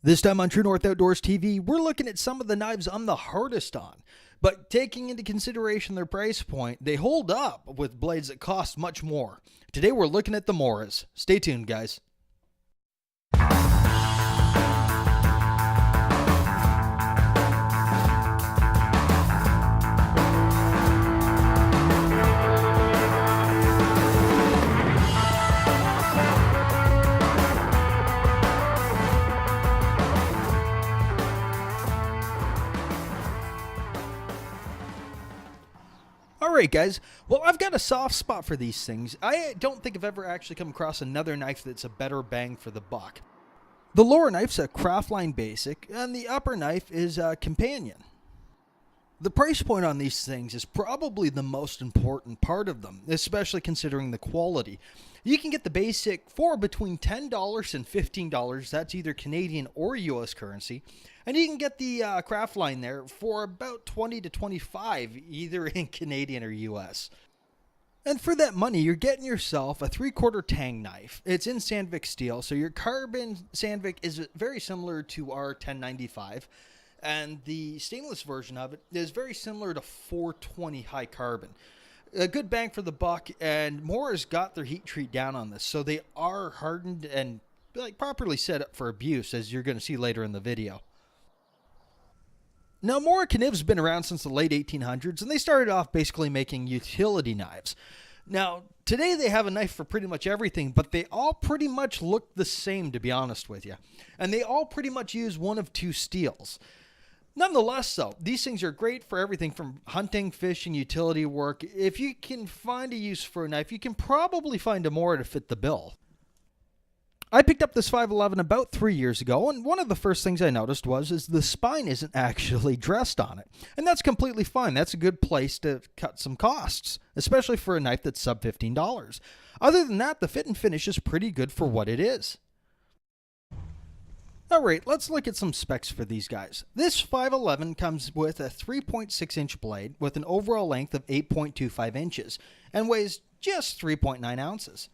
This time on True North Outdoors TV, we're looking at some of the knives I'm the hardest on. But taking into consideration their price point, they hold up with blades that cost much more. Today we're looking at the Moras. Stay tuned, guys. Alright guys, well I've got a soft spot for these things. I don't think I've ever actually come across another knife that's a better bang for the buck. The lower knife's a Craftline Basic, and the upper knife is a Companion. The price point on these things is probably the most important part of them, especially considering the quality. You can get the Basic for between $10 and $15, that's either Canadian or US currency, and you can get the Craftline there for about $20 to $25, either in Canadian or US. And for that money, you're getting yourself a 3/4 tang knife. It's in Sandvik steel, so your carbon Sandvik is very similar to our 1095. And the stainless version of it is very similar to 420 high carbon. A good bang for the buck, and Mora's got their heat treat down on this, so they are hardened and properly set up for abuse, as you're going to see later in the video. Now, Morakniv's been around since the late 1800s, and they started off basically making utility knives. Now, today they have a knife for pretty much everything, but they all pretty much look the same, to be honest with you. And they all pretty much use one of two steels. Nonetheless, though, these things are great for everything from hunting, fishing, utility work. If you can find a use for a knife, you can probably find a Mora to fit the bill. I picked up this 511 about 3 years ago, and one of the first things I noticed is the spine isn't actually dressed on it. And that's completely fine. That's a good place to cut some costs, especially for a knife that's sub $15. Other than that, the fit and finish is pretty good for what it is. Alright, let's look at some specs for these guys. This 511 comes with a 3.6 inch blade with an overall length of 8.25 inches and weighs just 3.9 ounces.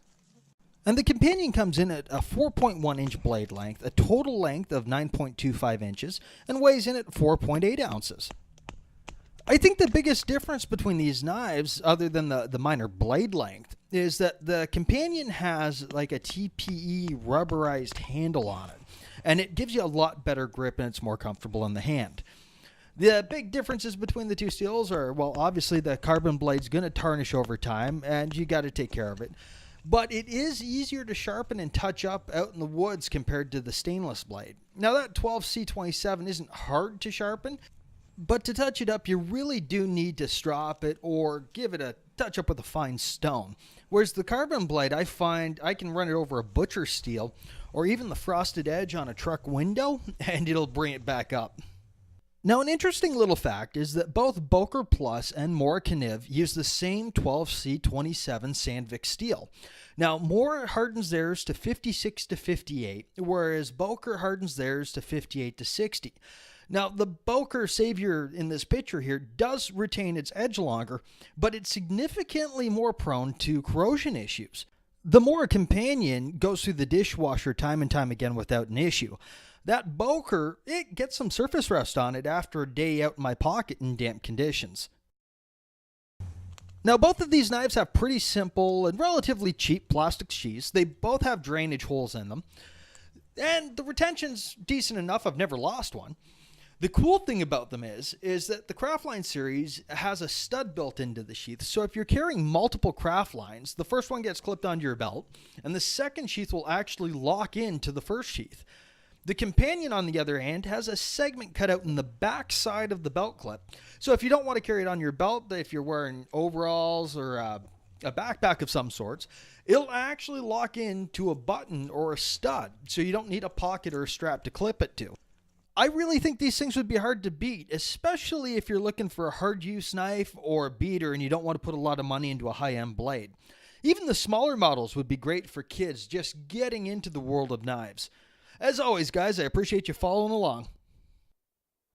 And the Companion comes in at a 4.1 inch blade length, a total length of 9.25 inches, and weighs in at 4.8 ounces. I think the biggest difference between these knives, other than the minor blade length, is that the Companion has like a TPE rubberized handle on it, and it gives you a lot better grip and it's more comfortable in the hand. The big differences between the two steels are, well, obviously the carbon blade's going to tarnish over time, and you got to take care of it. But it is easier to sharpen and touch up out in the woods compared to the stainless blade. Now that 12C27 isn't hard to sharpen, but to touch it up you really do need to strop it or give it a touch up with a fine stone. Whereas the carbon blade, I find I can run it over a butcher steel or even the frosted edge on a truck window and it'll bring it back up. Now, an interesting little fact is that both Boker Plus and Morakniv use the same 12C27 Sandvik steel. Now, Mora hardens theirs to 56 to 58, whereas Boker hardens theirs to 58 to 60. Now, the Boker Savior in this picture here does retain its edge longer, but it's significantly more prone to corrosion issues. The Mora Companion goes through the dishwasher time and time again without an issue. That Boker, it gets some surface rust on it after a day out in my pocket in damp conditions. Now, both of these knives have pretty simple and relatively cheap plastic sheaths. They both have drainage holes in them, and the retention's decent enough. I've never lost one. The cool thing about them is that the Craftline series has a stud built into the sheath, so if you're carrying multiple Craftlines, the first one gets clipped onto your belt, and the second sheath will actually lock into the first sheath. The Companion, on the other hand, has a segment cut out in the back side of the belt clip. So if you don't want to carry it on your belt, if you're wearing overalls or a backpack of some sorts, it'll actually lock into a button or a stud, so you don't need a pocket or a strap to clip it to. I really think these things would be hard to beat, especially if you're looking for a hard-use knife or a beater and you don't want to put a lot of money into a high-end blade. Even the smaller models would be great for kids just getting into the world of knives. As always, guys, I appreciate you following along.